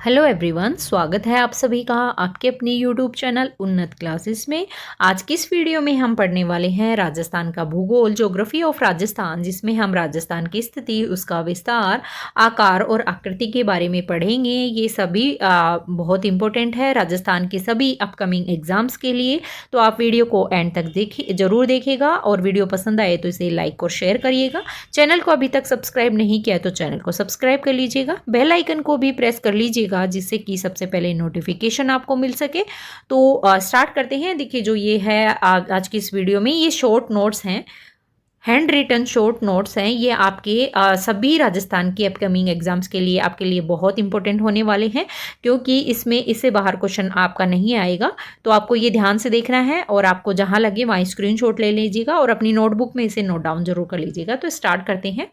Hello everyone, स्वागत है आप सभी का आपके अपने यूट्यूब चैनल उन्नत क्लासेस में। आज की इस वीडियो में हम पढ़ने वाले हैं राजस्थान का भूगोल, ज्योग्राफी ऑफ राजस्थान, जिसमें हम राजस्थान की स्थिति, उसका विस्तार, आकार और आकृति के बारे में पढ़ेंगे। ये सभी बहुत इंपॉर्टेंट है राजस्थान के सभी अपकमिंग एग्जाम्स के लिए। तो आप वीडियो को एंड तक जरूर देखिएगा और वीडियो पसंद आए तो इसे लाइक और शेयर करिएगा। चैनल को अभी तक सब्सक्राइब नहीं किया तो चैनल को सब्सक्राइब कर लीजिएगा, बेल आइकन को भी प्रेस कर लीजिएगा जिससे कि सबसे पहले नोटिफिकेशन आपको मिल सके। तो स्टार्ट करते हैं। देखिए, जो ये है आज की इस वीडियो में ये शॉर्ट नोट्स हैं, हैंड रिटन शॉर्ट नोट्स हैं। ये आपके सभी राजस्थान के अपकमिंग एग्जाम्स के लिए आपके लिए बहुत इंपॉर्टेंट होने वाले हैं, क्योंकि इससे बाहर क्वेश्चन आपका नहीं आएगा। तो आपको ये ध्यान से देखना है और आपको जहां लगे वहीं स्क्रीनशॉट ले लीजिएगा और अपनी नोटबुक में इसे नोट डाउन जरूर कर लीजिएगा। तो स्टार्ट करते हैं।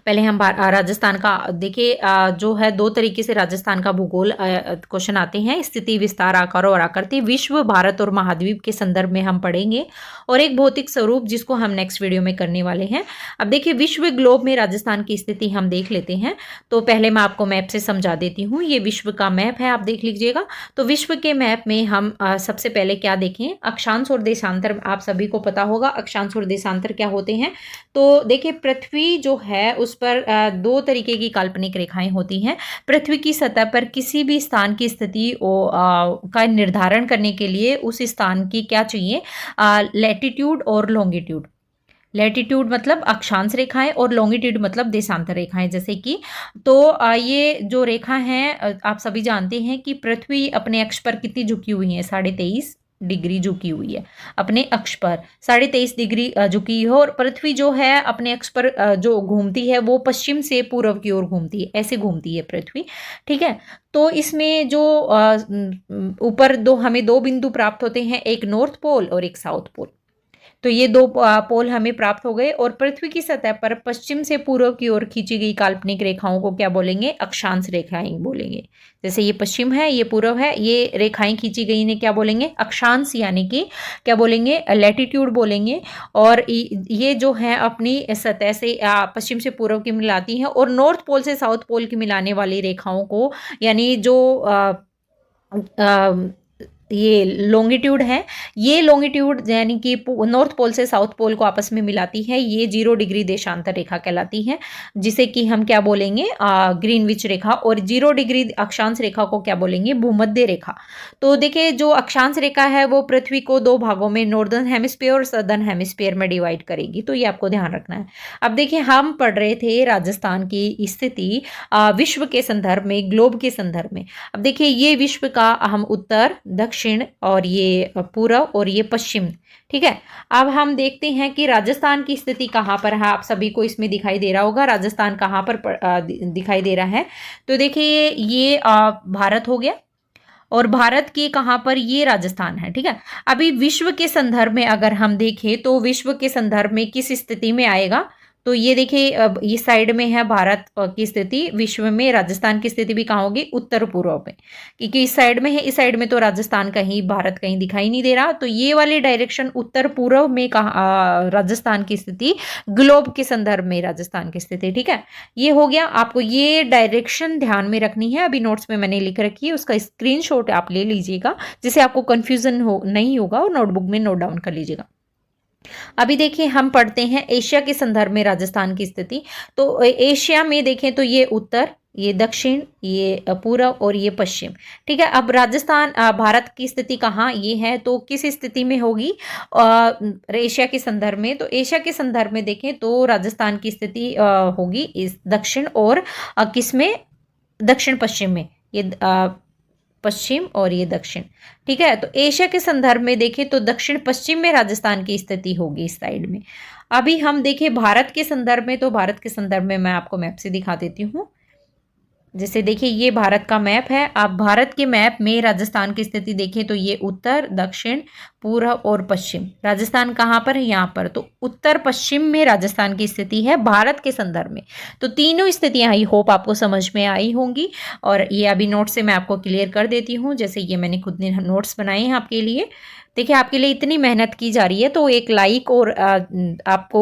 पहले हम राजस्थान का देखिए, जो है दो तरीके से राजस्थान का भूगोल क्वेश्चन आते हैं। स्थिति, विस्तार, आकार और आकृति, विश्व, भारत और महाद्वीप के संदर्भ में हम पढ़ेंगे, और एक भौतिक स्वरूप जिसको हम नेक्स्ट वीडियो में करने वाले हैं। अब देखिए, विश्व ग्लोब में राजस्थान की स्थिति हम देख लेते हैं। तो पहले मैं आपको मैप से समझा देती हूँ। ये विश्व का मैप है, आप देख लीजिएगा। तो विश्व के मैप में हम सबसे पहले क्या देखें, अक्षांश और देशांतर। आप सभी को पता होगा अक्षांश और देशांतर क्या होते हैं। तो देखिए, पृथ्वी जो है उस पर दो तरीके की काल्पनिक रेखाएं होती हैं। पृथ्वी की सतह पर किसी भी स्थान की स्थिति का निर्धारण करने के लिए उस स्थान की क्या चाहिए, लैटिट्यूड और लॉन्गिट्यूड। लैटिट्यूड मतलब अक्षांश रेखाएं और लॉन्गिट्यूड मतलब देशांतर रेखाएं। जैसे कि तो ये जो रेखा है, आप सभी जानते हैं कि पृथ्वी अपने अक्ष पर कितनी झुकी हुई है, 23.5 डिग्री झुकी हुई है। अपने अक्ष पर 23.5 डिग्री झुकी है, और पृथ्वी जो है अपने अक्ष पर जो घूमती है वो पश्चिम से पूर्व की ओर घूमती है, ऐसे घूमती है पृथ्वी। ठीक है। तो इसमें जो ऊपर हमें दो बिंदु प्राप्त होते हैं, एक नॉर्थ पोल और एक साउथ पोल। तो ये दो पोल हमें प्राप्त हो गए, और पृथ्वी की सतह पर पश्चिम से पूर्व की ओर खींची गई काल्पनिक रेखाओं को क्या बोलेंगे, अक्षांश रेखाएं बोलेंगे। जैसे ये पश्चिम है, ये पूर्व है, ये रेखाएं खींची गई इन्हें क्या बोलेंगे, अक्षांश, यानी कि क्या बोलेंगे, लैटिट्यूड बोलेंगे। और ये जो है अपनी सतह से पश्चिम से पूर्व की मिलाती हैं, और नॉर्थ पोल से साउथ पोल की मिलाने वाली रेखाओं को, यानी जो ये लॉन्गिट्यूड है, ये लॉन्गिट्यूड यानी कि नॉर्थ पोल से साउथ पोल को आपस में मिलाती है, ये 0 डिग्री देशांतर रेखा कहलाती है, जिसे कि हम क्या बोलेंगे, ग्रीनविच रेखा। और 0 डिग्री अक्षांश रेखा को क्या बोलेंगे, भूमध्य रेखा। तो देखिए, जो अक्षांश रेखा है वो पृथ्वी को दो भागों में, नॉर्दर्न हेमिस्फीयर और सदर्न हेमिस्फीयर में डिवाइड करेगी। तो ये आपको ध्यान रखना है। अब देखिए, हम पढ़ रहे थे राजस्थान की स्थिति विश्व के संदर्भ में, ग्लोब के संदर्भ में। अब देखिए, ये विश्व का हम उत्तर, दक्षिण और ये पूर्व और ये पश्चिम। ठीक है। अब हम देखते हैं कि राजस्थान की स्थिति कहाँ पर है। आप सभी को इसमें दिखाई दे रहा होगा राजस्थान कहाँ पर दिखाई दे रहा है। तो देखिए, ये भारत हो गया, और भारत के कहाँ पर, ये राजस्थान है। ठीक है। अभी विश्व के संदर्भ में अगर हम देखें तो विश्व के संदर्भ में किस स्थिति में आएगा, तो ये देखिए, अब इस साइड में है भारत की स्थिति, विश्व में राजस्थान की स्थिति भी कहाँ होगी, उत्तर पूर्व में, क्योंकि इस साइड में है। इस साइड में तो राजस्थान कहीं, भारत कहीं दिखाई नहीं दे रहा। तो ये वाली डायरेक्शन उत्तर पूर्व में कहाँ राजस्थान की स्थिति, ग्लोब के संदर्भ में राजस्थान की स्थिति। ठीक है। ये हो गया। आपको ये डायरेक्शन ध्यान में रखनी है, अभी नोट्स में मैंने लिख रखी है, उसका स्क्रीनशॉट आप ले लीजिएगा, जिससे आपको कंफ्यूजन नहीं होगा, और नोटबुक में नोट डाउन कर लीजिएगा। अभी देखिए, हम पढ़ते हैं एशिया के संदर्भ में राजस्थान की स्थिति। तो एशिया में देखें तो ये उत्तर, ये दक्षिण, ये पूर्व और ये पश्चिम। ठीक है। अब राजस्थान, भारत की स्थिति कहाँ ये है, तो किस स्थिति में होगी एशिया के संदर्भ में। तो एशिया के संदर्भ में देखें तो राजस्थान की स्थिति होगी इस दक्षिण और किस में, दक्षिण पश्चिम में, ये पश्चिम और ये दक्षिण। ठीक है। तो एशिया के संदर्भ में देखें तो दक्षिण पश्चिम में राजस्थान की स्थिति होगी, इस साइड में। अभी हम देखें भारत के संदर्भ में, तो भारत के संदर्भ में मैं आपको मैप से दिखा देती हूँ। जैसे देखिए, ये भारत का मैप है। आप भारत के मैप में राजस्थान की स्थिति देखें तो ये उत्तर, दक्षिण, पूर्व और पश्चिम। राजस्थान कहाँ पर है, यहाँ पर। तो उत्तर पश्चिम में राजस्थान की स्थिति है भारत के संदर्भ में। तो तीनों स्थितियां आई होप आपको समझ में आई होंगी, और ये अभी नोट से मैं आपको क्लियर कर देती हूँ। जैसे ये मैंने खुद ने नोट्स बनाए हैं आपके लिए। देखिए आपके लिए इतनी मेहनत की जा रही है तो एक लाइक और आपको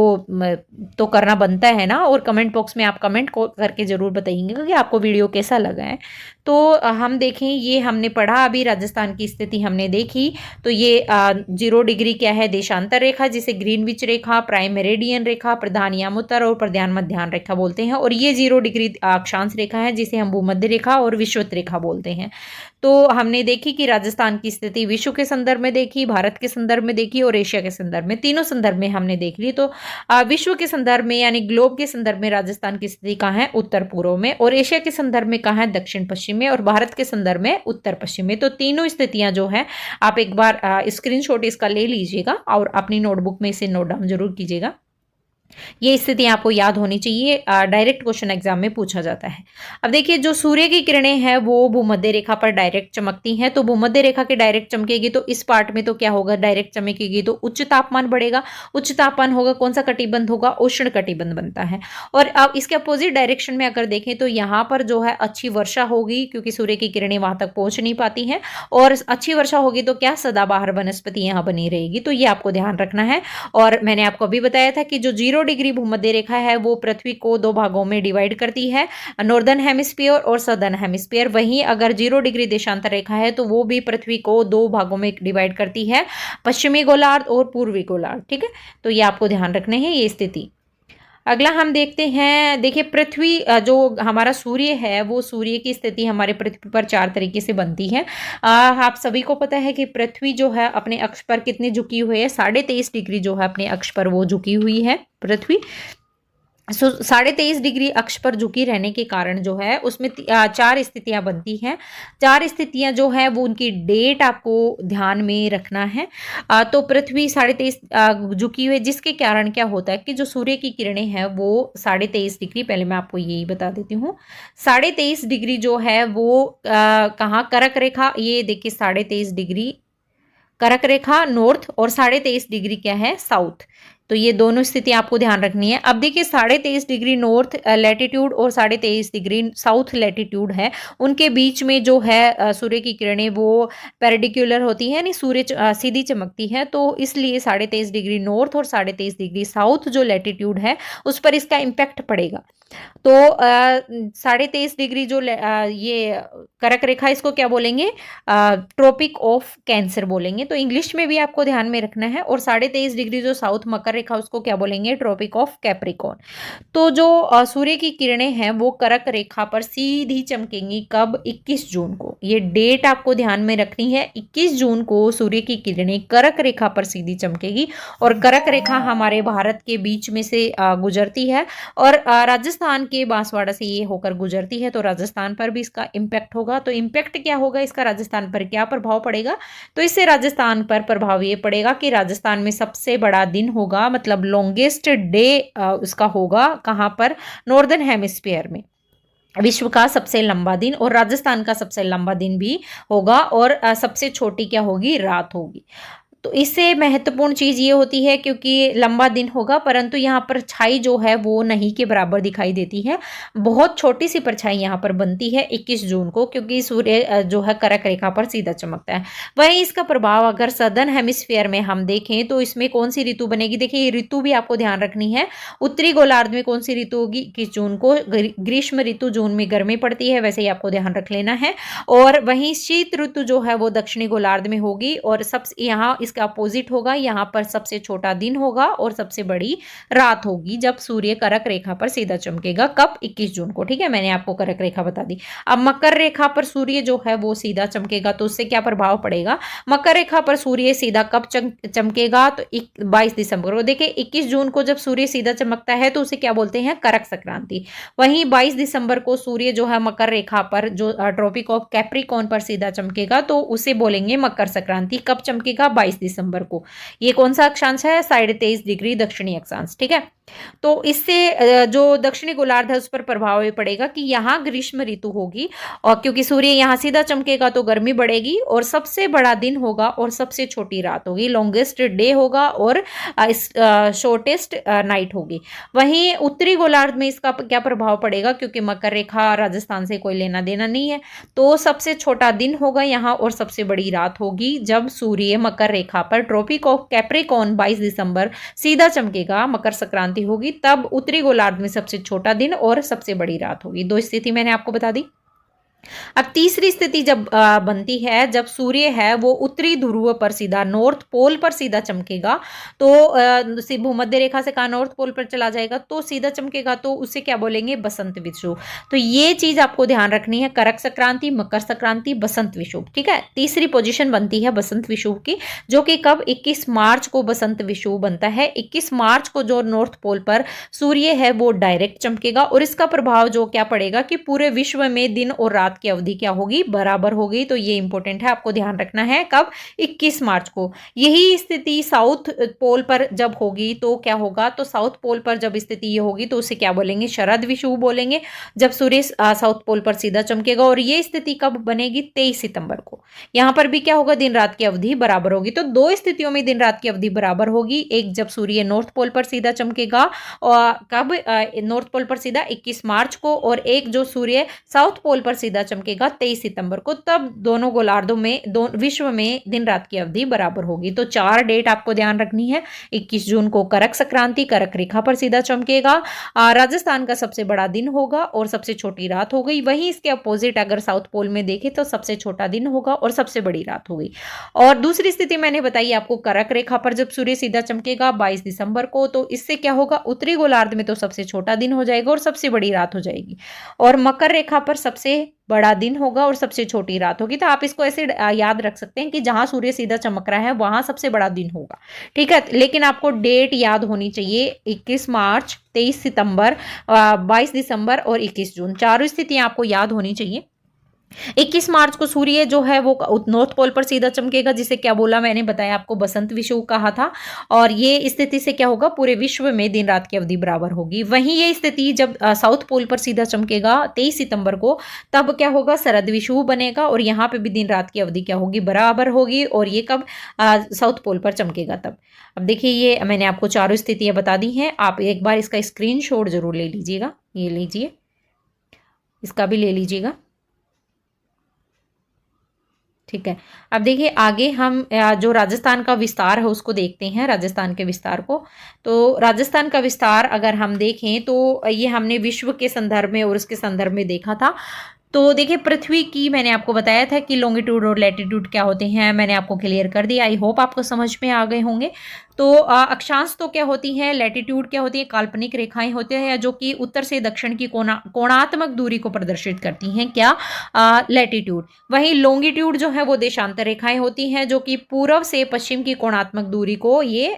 तो करना बनता है ना, और कमेंट बॉक्स में आप कमेंट करके ज़रूर बताइएगा कि आपको वीडियो कैसा लगा है। तो हम देखें, ये हमने पढ़ा अभी राजस्थान की स्थिति हमने देखी। तो ये 0 डिग्री क्या है, देशांतर रेखा जिसे ग्रीनविच रेखा, प्राइम मेरिडियन रेखा, प्रधान यामोत्तर और प्रधान मध्याह्न रेखा बोलते हैं। और ये 0 डिग्री अक्षांश रेखा है जिसे हम भूमध्य रेखा और विषुवत रेखा बोलते हैं। तो हमने देखी कि राजस्थान की स्थिति विश्व के संदर्भ में देखी, भारत के संदर्भ में देखी और एशिया के संदर्भ में, तीनों संदर्भ में हमने देख ली। तो विश्व के संदर्भ में यानी ग्लोब के संदर्भ में राजस्थान की स्थिति कहाँ है, उत्तर पूर्व में, और एशिया के संदर्भ में कहाँ है, दक्षिण पश्चिम में, और भारत के संदर्भ में उत्तर पश्चिम में। तो तीनों स्थितियां जो है आप एक बार स्क्रीनशॉट इसका ले लीजिएगा और अपनी नोटबुक में इसे नोट डाउन जरूर कीजिएगा। ये स्थिति आपको याद होनी चाहिए, डायरेक्ट क्वेश्चन एग्जाम में पूछा जाता है। अब देखिए जो सूर्य की किरणें हैं वो भूमध्य रेखा पर डायरेक्ट चमकती हैं। तो भूमध्य रेखा के डायरेक्ट चमकेगी तो इस पार्ट में तो क्या होगा, डायरेक्ट चमकेगी तो उच्च तापमान बढ़ेगा। उच्च तापमान होगा, कौन सा कटिबंध होगा, उष्ण कटिबंध बनता है। और अब इसके अपोजिट डायरेक्शन में अगर देखें तो यहाँ पर जो है अच्छी वर्षा होगी, क्योंकि सूर्य की किरणें वहां तक पहुंच नहीं पाती हैं। और अच्छी वर्षा होगी तो क्या, सदाबहार वनस्पति यहाँ बनी रहेगी। तो ये आपको ध्यान रखना है। और मैंने आपको अभी बताया था कि जो 0 डिग्री भूमध्य रेखा है वो पृथ्वी को 2 भागों में डिवाइड करती है, नॉर्दर्न हेमिस्फीयर और सदर्न हेमिस्फीयर। वहीं अगर 0 डिग्री देशांतर रेखा है तो वो भी पृथ्वी को 2 भागों में डिवाइड करती है, पश्चिमी गोलार्ध और पूर्वी गोलार्ध। ठीक है, तो ये आपको ध्यान रखने हैं ये स्थिति। अगला हम देखते हैं, देखिए पृथ्वी जो हमारा सूर्य है वो सूर्य की स्थिति हमारे पृथ्वी पर 4 तरीके से बनती है। आप सभी को पता है कि पृथ्वी जो है अपने अक्ष पर कितनी झुकी हुई है, 23.5 डिग्री जो है अपने अक्ष पर वो झुकी हुई है पृथ्वी। 23.5 डिग्री अक्ष पर झुकी रहने के कारण जो है उसमें 4 स्थितियां बनती हैं। 4 स्थितियां जो है वो उनकी डेट आपको ध्यान में रखना है। तो पृथ्वी 23.5 झुकी हुई, जिसके कारण क्या होता है कि जो सूर्य की किरणें हैं वो 23.5 डिग्री, पहले मैं आपको यही बता देती हूँ, 23.5 डिग्री जो है वो कहाँ, कर्क रेखा, ये देखिए 23.5 डिग्री कर्क रेखा नॉर्थ और 23.5 डिग्री क्या है, साउथ। तो ये दोनों स्थिति आपको ध्यान रखनी है। अब देखिए 23.5 डिग्री नॉर्थ लैटिट्यूड और 23.5 डिग्री साउथ लैटिट्यूड है, उनके बीच में जो है सूर्य की किरणें वो पेरिडिक्युलर होती है, यानी सूर्य सीधी चमकती है। तो इसलिए 23.5 डिग्री नॉर्थ और 23.5 डिग्री साउथ जो लैटिट्यूड है उस पर इसका इम्पैक्ट पड़ेगा। तो 23.5 डिग्री जो ये कर्क रेखा, इसको क्या बोलेंगे, ट्रॉपिक ऑफ कैंसर बोलेंगे। तो इंग्लिश में भी आपको ध्यान में रखना है। और 23.5 डिग्री जो साउथ मकर रेखा उसको क्या बोलेंगे, ट्रॉपिक ऑफ कैप्रिकॉर्न। तो जो सूर्य की किरणें हैं वो कर्क रेखा पर सीधी चमकेंगी, कब, 21 जून को। ये डेट आपको ध्यान में रखनी है, 21 जून को सूर्य की किरणें कर्क रेखा पर सीधी चमकेगी। और कर्क रेखा हमारे भारत के बीच में से गुजरती है और राजस्थान के बांसवाड़ा से ये होकर गुजरती है। तो राजस्थान पर भी इसका इम्पैक्ट होगा। तो इम्पैक्ट क्या होगा इसका, राजस्थान पर क्या प्रभाव पड़ेगा, तो इससे राजस्थान पर प्रभाव ये पड़ेगा कि राजस्थान में सबसे बड़ा दिन होगा, मतलब लॉन्गेस्ट डे उसका होगा कहाँ पर, नॉर्दर्न हेमिस्फीयर में, विश्व का सबसे लंबा दिन। और राजस्थान का सबसे लंबा दिन भी होगा और सबसे छोटी क्या होगी, रात होगी। तो इससे महत्वपूर्ण चीज़ ये होती है क्योंकि लंबा दिन होगा परंतु यहाँ पर छाई जो है वो नहीं के बराबर दिखाई देती है, बहुत छोटी सी परछाई यहाँ पर बनती है 21 जून को, क्योंकि सूर्य जो है कर्क रेखा पर सीधा चमकता है। वहीं इसका प्रभाव अगर सदर्न हेमिस्फीयर में हम देखें तो इसमें कौन सी ऋतु बनेगी, देखिए ये ऋतु भी आपको ध्यान रखनी है। उत्तरी गोलार्ध में कौन सी ऋतु होगी, 21 जून को ग्रीष्म ऋतु, जून में गर्मी पड़ती है, वैसे ही आपको ध्यान रख लेना है। और वहीं शीत ऋतु जो है वो दक्षिणी गोलार्ध में होगी और सबसे यहाँ इसका अपोजिट होगा, यहाँ पर सबसे छोटा दिन होगा और सबसे बड़ी रात होगी जब सूर्य कर्क रेखा पर सीधा चमकेगा, कब, 21 जून को। ठीक है, मैंने आपको कर्क रेखा बता दी। अब मकर रेखा पर सूर्य जो है वो सीधा चमकेगा तो उससे क्या प्रभाव पड़ेगा, मकर रेखा पर सूर्य सीधा कब चमकेगा, तो 22 दिसंबर को। देखिए 21 जून को जब सूर्य सीधा चमकता है तो उसे क्या बोलते हैं, कर्क संक्रांति। वहीं 22 दिसंबर को सूर्य जो है मकर रेखा पर जो ट्रॉपिक ऑफ कैप्रिकॉर्न पर सीधा चमकेगा तो उसे बोलेंगे मकर संक्रांति। कब चमकेगा, 22 दिसंबर को। ये कौन सा अक्षांश है, 23.5 डिग्री दक्षिणी अक्षांश। ठीक है, तो इससे जो दक्षिणी गोलार्ध है उस पर प्रभाव ये पड़ेगा कि यहाँ ग्रीष्म ऋतु होगी और क्योंकि सूर्य यहाँ सीधा चमकेगा तो गर्मी बढ़ेगी और सबसे बड़ा दिन होगा और सबसे छोटी रात होगी, लॉन्गेस्ट डे होगा और शॉर्टेस्ट नाइट होगी। वहीं उत्तरी गोलार्ध में इसका क्या प्रभाव पड़ेगा, क्योंकि मकर रेखा राजस्थान से कोई लेना देना नहीं है, तो सबसे छोटा दिन होगा यहाँ और सबसे बड़ी रात होगी जब सूर्य मकर रेखा पर ट्रॉपिक ऑफ कैप्रिकॉर्न 22 दिसंबर सीधा चमकेगा, मकर संक्रांति होगी, तब उत्तरी गोलार्ध में सबसे छोटा दिन और सबसे बड़ी रात होगी। दो स्थिति मैंने आपको बता दी। अब तीसरी स्थिति जब बनती है, जब सूर्य है वो उत्तरी ध्रुव पर सीधा नॉर्थ पोल पर सीधा चमकेगा, तो भूमध्य रेखा से कहा नॉर्थ पोल पर चला जाएगा तो सीधा चमकेगा, तो उसे क्या बोलेंगे, बसंत विषुव। तो ये चीज आपको ध्यान रखनी है, करक संक्रांति, मकर संक्रांति, बसंत विषुव। ठीक है, तीसरी पोजीशन बनती है बसंत विषुव की, जो कि कब 21 मार्च को बसंत विषुव बनता है। 21 मार्च को जो नॉर्थ पोल पर सूर्य है वो डायरेक्ट चमकेगा और इसका प्रभाव जो क्या पड़ेगा कि पूरे विश्व में दिन और रात की अवधि क्या होगी, बराबर होगी। तो ये इंपॉर्टेंट है, आपको ध्यान रखना है। कब, 21 मार्च को। यही स्थिति साउथ पोल पर जब होगी तो क्या होगा, तो साउथ पोल पर जब स्थिति ये होगी तो उसे क्या बोलेंगे, शरद विषुव बोलेंगे, जब सूर्य साउथ पोल पर सीधा चमकेगा। और ये स्थिति कब बनेगी, 23 सितंबर को। यहां पर भी क्या होगा, दिन रात की अवधि बराबर होगी। तो दो स्थितियों में दिन रात की अवधि बराबर होगी, एक जब सूर्य नॉर्थ पोल पर सीधा चमकेगा और कब, नॉर्थ पोल पर सीधा 21 मार्च को, और एक जो सूर्य साउथ पोल पर सीधा चमकेगा 23 सितंबर को। तब दोनों गोलार्धों में, विश्व में दिन रात की अवधि बराबर होगी। तो 4 डेट आपको ध्यान रखनी है। 21 जून को करक संक्रांति, करक रेखा पर सीधा चमकेगा, राजस्थान का सबसे बड़ा दिन होगा और सबसे छोटी रात हो गई। वहीं इसके अपोजिट अगर साउथ पोल में देखें तो सबसे छोटा दिन होगा और सबसे बड़ी रात हो गई। और दूसरी स्थिति मैंने बताई आपको, करक रेखा पर जब सूर्य सीधा चमकेगा 22 दिसंबर को, तो इससे क्या होगा, उत्तरी गोलार्ध में तो सबसे छोटा दिन हो जाएगा और सबसे बड़ी रात हो जाएगी। और मकर रेखा पर सबसे बड़ा दिन होगा और सबसे छोटी रात होगी। तो आप इसको ऐसे याद रख सकते हैं कि जहां सूर्य सीधा चमक रहा है वहां सबसे बड़ा दिन होगा। ठीक है, लेकिन आपको डेट याद होनी चाहिए, 21 मार्च, 23 सितंबर, 22 दिसंबर और 21 जून। चारों स्थितियां आपको याद होनी चाहिए। 21 मार्च को सूर्य जो है वो नॉर्थ पोल पर सीधा चमकेगा, जिसे क्या बोला मैंने बताया आपको, बसंत विषुव कहा था। और ये स्थिति से क्या होगा, पूरे विश्व में दिन रात की अवधि बराबर होगी। वहीं ये स्थिति जब साउथ पोल पर सीधा चमकेगा 23 सितंबर को, तब क्या होगा, शरद विषुव बनेगा और यहाँ पे भी दिन रात की अवधि क्या होगी, बराबर होगी। और ये कब, साउथ पोल पर चमकेगा तब। अब देखिए, ये मैंने आपको चारों स्थितियां बता दी हैं। आप एक बार इसका स्क्रीनशॉट जरूर ले लीजिएगा, ये लीजिए, इसका भी ले लीजिएगा। ठीक है, अब देखिए आगे हम जो राजस्थान का विस्तार है उसको देखते हैं, राजस्थान के विस्तार को। तो राजस्थान का विस्तार अगर हम देखें तो ये हमने विश्व के संदर्भ में और उसके संदर्भ में देखा था। तो देखिए, पृथ्वी की मैंने आपको बताया था कि लॉन्गिट्यूड और लैटिट्यूड क्या होते हैं, मैंने आपको क्लियर कर दिया। आई होप आपको समझ में आ गए होंगे। तो अक्षांश तो क्या होती है, लैटिट्यूड क्या होती है, काल्पनिक रेखाएं होती हैं जो कि उत्तर से दक्षिण की कोणात्मक दूरी को प्रदर्शित करती हैं, क्या, लैटिट्यूड। वहीं लॉन्गिट्यूड जो है वो देशांतर रेखाएं होती हैं जो कि पूर्व से पश्चिम की कोणात्मक दूरी को ये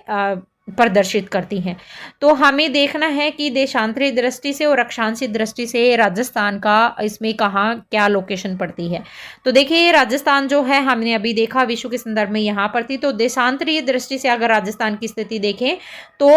प्रदर्शित करती हैं। तो हमें देखना है कि देशांतरी दृष्टि से और अक्षांशीय दृष्टि से राजस्थान का इसमें कहाँ क्या लोकेशन पड़ती है। तो देखिए, राजस्थान जो है हमने अभी देखा विश्व के संदर्भ में यहाँ पर थी। तो देशांतरीय दृष्टि से अगर राजस्थान की स्थिति देखें तो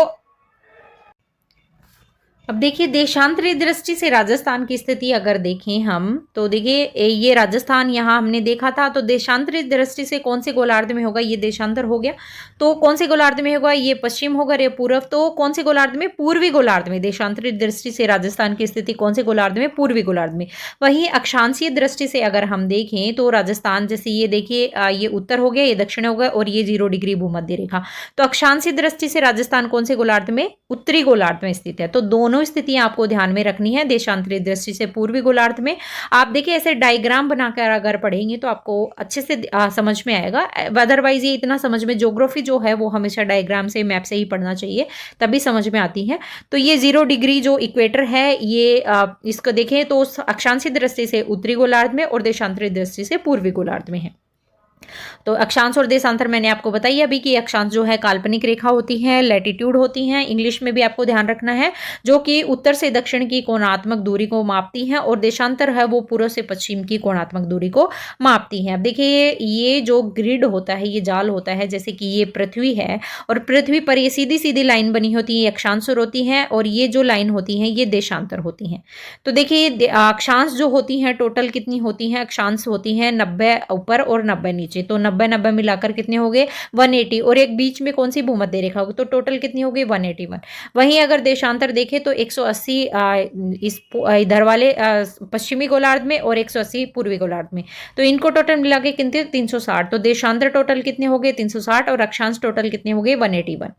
अब देखिए, देशांतरी दृष्टि से राजस्थान की स्थिति अगर देखें हम, तो देखिए ये राजस्थान यहाँ हमने देखा था। तो देशांतरी दृष्टि से कौन से गोलार्ध में होगा, ये देशांतर हो गया। तो कौन से गोलार्ध में होगा, ये पश्चिम होगा, ये पूर्व। तो कौन से गोलार्ध में, पूर्वी गोलार्ध में। देशांतरी दृष्टि से राजस्थान की स्थिति कौन से गोलार्ध में, पूर्वी गोलार्ध में। वहीं अक्षांशीय दृष्टि से अगर हम देखें तो राजस्थान, जैसे ये देखिए, ये उत्तर हो गया, ये दक्षिण हो गया और ये 0 डिग्री भूमध्य रेखा। तो अक्षांशीय दृष्टि से राजस्थान कौन से गोलार्ध में, उत्तरी गोलार्ध में स्थित है। तो दोनों स्थितियां आपको ध्यान में रखनी है। देशांतरी दृष्टि से पूर्वी गोलार्ध में, आप देखिए ऐसे डायग्राम बनाकर अगर पढ़ेंगे तो आपको अच्छे से समझ में आएगा। अदरवाइज ये इतना समझ में, ज्योग्राफी जो है वो हमेशा डायग्राम से, मैप से ही पढ़ना चाहिए, तभी समझ में आती है। तो ये 0 डिग्री जो इक्वेटर है, ये इसको देखें तो अक्षांशीय दृष्टि से उत्तरी गोलार्ध में और देशांतरी दृष्टि से पूर्वी गोलार्ध में है। तो अक्षांश और देशांतर मैंने आपको बताई अभी कि अक्षांश जो है काल्पनिक रेखा होती है, लैटिट्यूड होती है, इंग्लिश में भी आपको ध्यान रखना है, जो कि उत्तर से दक्षिण की कोणात्मक दूरी को मापती है। और देशांतर है वो पूर्व से पश्चिम की कोणात्मक दूरी को मापती है। अब देखिए, ये जो ग्रिड होता है, ये जाल होता है, जैसे कि ये पृथ्वी है और पृथ्वी पर ये सीधी सीधी लाइन बनी होती है, अक्षांश होती है, और ये जो लाइन होती है ये देशांतर होती है। तो देखिए, अक्षांश जो होती है टोटल कितनी होती है, अक्षांश होती है 90 ऊपर और 90 नीचे। नीचे, तो 90-90 मिलाकर कितने हो गए 180, और एक बीच में कौन सी भूमध्य रेखा होगी, तो टोटल कितनी होगी 181। वहीं अगर देशांतर देखें तो 180 इस इधर वाले पश्चिमी गोलार्ध में और 180 पूर्वी गोलार्ध में, तो इनको टोटल मिला के कितने 360, तो देशांतर टोटल कितने हो गए 360 और अक्षांश टोटल कितने हो गए 181,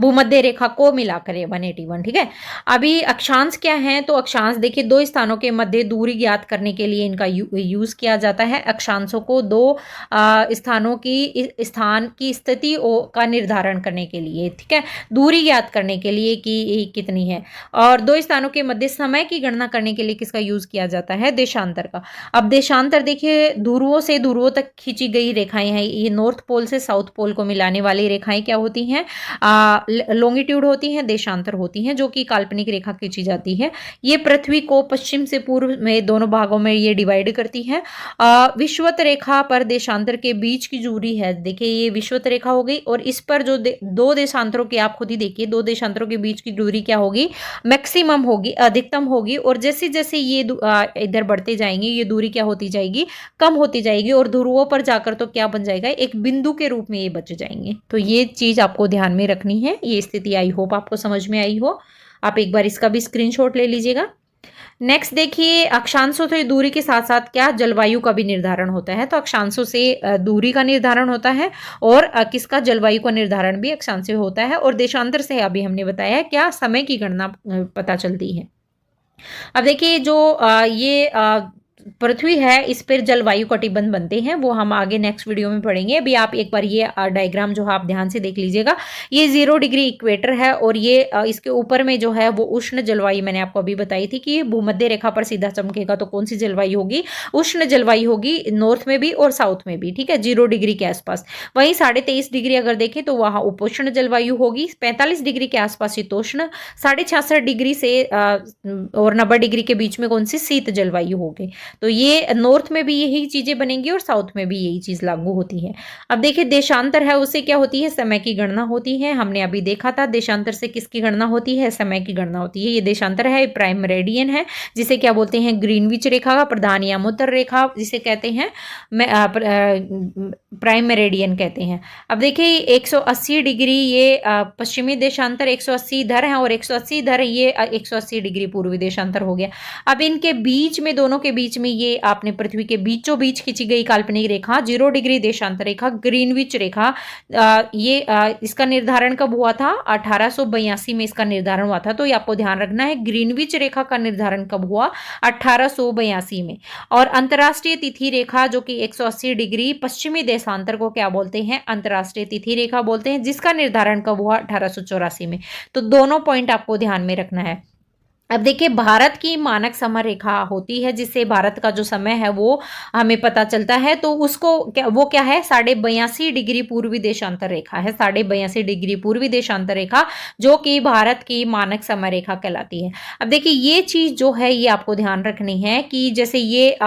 भूमध्य रेखा को मिलाकर 181। ठीक है, अभी अक्षांश क्या है, तो अक्षांश देखिए दो स्थानों के मध्य दूरी ज्ञात करने के लिए इनका यूज किया जाता है। अक्षांशों को दो स्थानों की स्थान की स्थिति का निर्धारण करने के लिए, ठीक है, दूरी ज्ञात करने के लिए कि कितनी है, और दो स्थानों के मध्य समय की गणना करने के लिए किसका यूज किया जाता है, देशांतर का। अब देशांतर देखिए ध्रुवों से ध्रुवों तक खींची गई रेखाएं हैं, ये नॉर्थ पोल से साउथ पोल को मिलाने वाली रेखाएं क्या होती हैं, लॉन्गिट्यूड होती हैं, देशांतर होती हैं, जो कि काल्पनिक रेखा खींची जाती है। ये पृथ्वी को पश्चिम से पूर्व में दोनों भागों में ये डिवाइड करती है। विषुवत रेखा पर देशांतर के बीच की दूरी है, देखिए ये विषुवत रेखा हो गई, और इस पर जो दो देशांतरों की आप खुद ही देखिए, दो देशांतरों के बीच की दूरी क्या होगी, मैक्सिमम होगी, अधिकतम होगी, और जैसे जैसे ये इधर बढ़ते जाएंगे ये दूरी क्या होती जाएगी, कम होती जाएगी, और ध्रुवों पर जाकर तो क्या बन जाएगा, एक बिंदु के रूप में ये बच जाएंगे। तो ये चीज आपको ध्यान में रखनी है। ये स्थिति आई होप आपको समझ में आई हो, आप एक बार इसका भी स्क्रीनशॉट ले लीजिएगा। नेक्स्ट देखिए, अक्षांशों से दूरी के साथ साथ क्या जलवायु का भी निर्धारण होता है, तो अक्षांशों से दूरी का निर्धारण होता है, और किसका, जलवायु का निर्धारण भी अक्षांश से होता है, और देशांतर से अभी हमने बताया क्या समय की गणना पता चलती है। अब देखिए जो ये पृथ्वी है इस पर जलवायु कटिबंध बनते हैं, वो हम आगे नेक्स्ट वीडियो में पढ़ेंगे। अभी आप एक बार ये डायग्राम जो है आप ध्यान से देख लीजिएगा, ये 0 डिग्री इक्वेटर है, और ये इसके ऊपर में जो है वो उष्ण जलवायु मैंने आपको अभी बताई थी कि भूमध्य रेखा पर सीधा चमकेगा तो कौन सी जलवायु होगी, उष्ण जलवायु होगी, नॉर्थ में भी और साउथ में भी, ठीक है, 0 डिग्री के आसपास। वहीं 23.5 डिग्री अगर देखें तो वहां उपोष्ण जलवायु होगी, 45 डिग्री के आसपास शीतोष्ण, 66.5 डिग्री से और 90 डिग्री के बीच में कौन सी शीत जलवायु होगी। तो ये नॉर्थ में भी यही चीजें बनेंगी और साउथ में भी यही चीज लागू होती है। अब देखिए देशांतर है, उससे क्या होती है, समय की गणना होती है। हमने अभी देखा था देशांतर से किसकी गणना होती है, समय की गणना होती है। ये देशांतर है, प्राइम मेरिडियन है, जिसे क्या बोलते हैं, ग्रीनविच रेखा का प्रधान यामोत्तर रेखा जिसे कहते हैं, प्राइम मेरिडियन कहते हैं। अब देखिए 180 डिग्री ये पश्चिमी देशांतर 180 इधर है, और 180 इधर, ये 180 डिग्री पूर्वी देशांतर हो गया। अब इनके बीच में, दोनों के बीच में ये आपने पृथ्वी के बीचों बीच खींची गई काल्पनिक रेखा 0 डिग्री देशांतर रेखा, ग्रीनविच रेखा, ये इसका निर्धारण कब हुआ था, 1882 में इसका निर्धारण हुआ था। तो ये आपको ध्यान रखना है, ग्रीनविच रेखा का निर्धारण कब हुआ, 1882 में। और अंतरराष्ट्रीय तिथि रेखा जो कि 180 डिग्री पश्चिमी देशांतर को क्या बोलते हैं, अंतरराष्ट्रीय तिथि रेखा बोलते हैं, जिसका निर्धारण कब हुआ, 1884 में। तो दोनों पॉइंट आपको ध्यान में रखना है। अब देखिए भारत की मानक समय रेखा होती है, जिससे भारत का जो समय है वो हमें पता चलता है, तो उसको वो क्या है, 82.5 डिग्री पूर्वी देशांतर रेखा है, 82.5 डिग्री पूर्वी देशांतर रेखा, जो कि भारत की मानक समय रेखा कहलाती है। अब देखिए ये चीज जो है ये आपको ध्यान रखनी है कि जैसे ये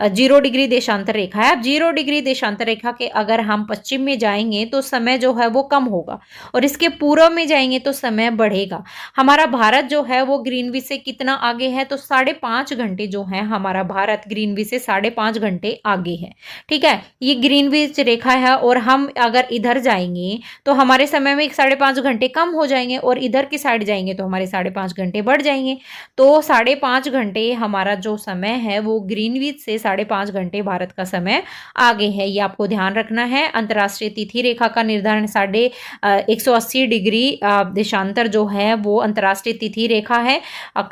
0 डिग्री देशांतर रेखा है। अब 0 डिग्री देशांतर रेखा के अगर हम पश्चिम में जाएंगे तो समय जो है वो कम होगा, और इसके पूर्व में जाएंगे तो समय बढ़ेगा। हमारा भारत जो है वो ग्रीनविच से कितना आगे है, तो 5.5 घंटे जो है हमारा भारत ग्रीनविच से 5.5 घंटे आगे है। ठीक है, ये ग्रीनविच रेखा है, और हम अगर इधर जाएंगे तो हमारे समय में 5.5 घंटे कम हो जाएंगे, और इधर की साइड जाएंगे तो हमारे 5.5 घंटे बढ़ जाएंगे। तो 5.5 घंटे हमारा जो समय है वो ग्रीनविच से 5.5 घंटे भारत का समय आगे है, ये आपको ध्यान रखना है। अंतरराष्ट्रीय तिथि रेखा का निर्धारण 180 डिग्री देशांतर जो है वो अंतरराष्ट्रीय तिथि रेखा है।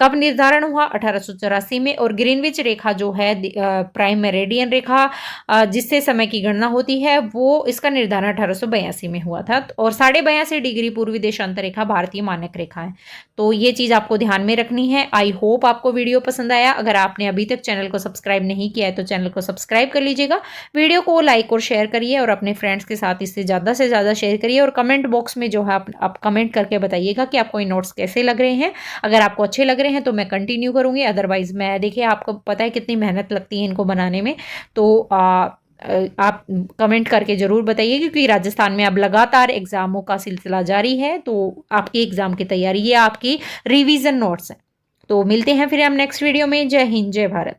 कब निर्धारण हुआ, 1884 में। और ग्रीनविच रेखा जो है प्राइम मेरिडियन रेखा जिससे समय की गणना होती है, वो इसका निर्धारण 1882 में हुआ था। और 82.5 डिग्री पूर्वी देशांतर रेखा भारतीय मानक रेखा है। तो ये चीज आपको ध्यान में रखनी है। आई होप आपको वीडियो पसंद आया। अगर आपने अभी तक चैनल को सब्सक्राइब नहीं किया है तो चैनल को सब्सक्राइब कर लीजिएगा, वीडियो को लाइक और शेयर करिए, और अपने फ्रेंड्स के साथ इससे ज़्यादा से ज़्यादा शेयर करिए। और कमेंट बॉक्स में जो है आप कमेंट करके बताइएगा कि आपको ये नोट्स कैसे लग रहे हैं। अगर आपको अच्छे लग रहे हैं तो मैं कंटिन्यू करूँगी, अदरवाइज मैं, देखिए आपको पता है कितनी मेहनत लगती है इनको बनाने में, तो आप कमेंट करके ज़रूर बताइए, क्योंकि राजस्थान में अब लगातार एग्ज़ामों का सिलसिला जारी है। तो आपकी एग्ज़ाम की तैयारी, ये आपकी रिवीजन नोट्स हैं। तो मिलते हैं फिर हम नेक्स्ट वीडियो में। जय हिंद, जय भारत।